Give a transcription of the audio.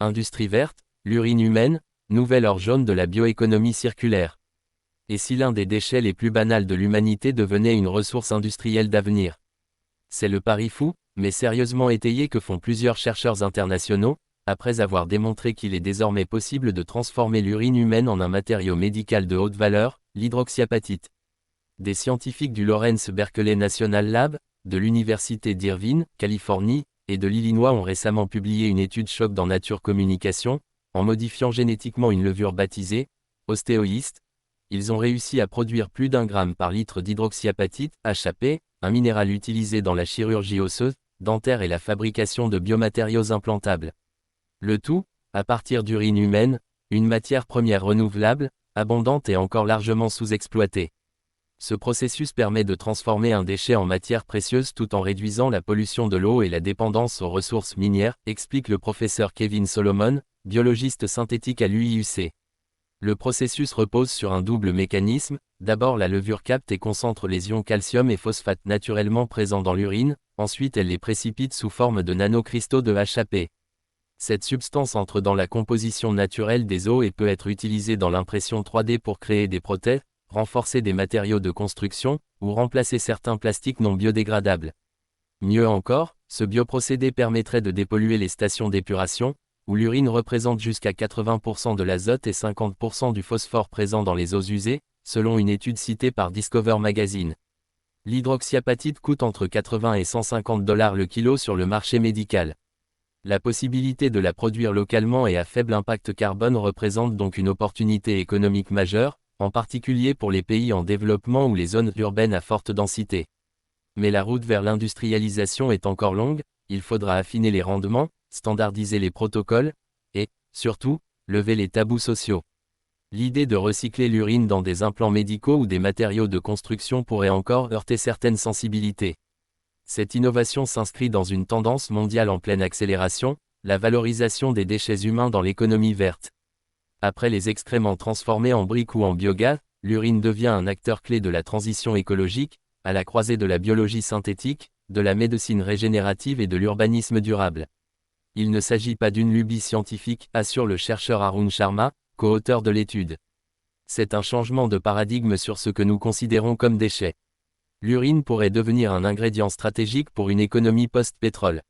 Industrie verte, l'urine humaine, nouvel or jaune de la bioéconomie circulaire. Et si l'un des déchets les plus banals de l'humanité devenait une ressource industrielle d'avenir? C'est le pari fou, mais sérieusement étayé que font plusieurs chercheurs internationaux, après avoir démontré qu'il est désormais possible de transformer l'urine humaine en un matériau médical de haute valeur, l'hydroxyapatite. Des scientifiques du Lawrence Berkeley National Lab, de l'Université d'Irvine, Californie, et de l'Illinois ont récemment publié une étude choc dans Nature Communication, en modifiant génétiquement une levure baptisée ostéoïste. Ils ont réussi à produire plus d'1 gramme par litre d'hydroxyapatite, HAP, un minéral utilisé dans la chirurgie osseuse, dentaire et la fabrication de biomatériaux implantables. Le tout, à partir d'urine humaine, une matière première renouvelable, abondante et encore largement sous-exploitée. Ce processus permet de transformer un déchet en matière précieuse tout en réduisant la pollution de l'eau et la dépendance aux ressources minières, explique le professeur Kevin Solomon, biologiste synthétique à l'UIUC. Le processus repose sur un double mécanisme. D'abord, la levure capte et concentre les ions calcium et phosphate naturellement présents dans l'urine, ensuite elle les précipite sous forme de nanocristaux de HAP. Cette substance entre dans la composition naturelle des os et peut être utilisée dans l'impression 3D pour créer des prothèses, renforcer des matériaux de construction, ou remplacer certains plastiques non biodégradables. Mieux encore, ce bioprocédé permettrait de dépolluer les stations d'épuration, où l'urine représente jusqu'à 80% de l'azote et 50% du phosphore présent dans les eaux usées, selon une étude citée par Discover Magazine. L'hydroxyapatite coûte entre 80 et 150 $ le kilo sur le marché médical. La possibilité de la produire localement et à faible impact carbone représente donc une opportunité économique majeure, en particulier pour les pays en développement ou les zones urbaines à forte densité. Mais la route vers l'industrialisation est encore longue, il faudra affiner les rendements, standardiser les protocoles, et, surtout, lever les tabous sociaux. L'idée de recycler l'urine dans des implants médicaux ou des matériaux de construction pourrait encore heurter certaines sensibilités. Cette innovation s'inscrit dans une tendance mondiale en pleine accélération, la valorisation des déchets humains dans l'économie verte. Après les excréments transformés en briques ou en biogaz, l'urine devient un acteur clé de la transition écologique, à la croisée de la biologie synthétique, de la médecine régénérative et de l'urbanisme durable. Il ne s'agit pas d'une lubie scientifique, assure le chercheur Arun Sharma, co-auteur de l'étude. C'est un changement de paradigme sur ce que nous considérons comme déchets. L'urine pourrait devenir un ingrédient stratégique pour une économie post-pétrole.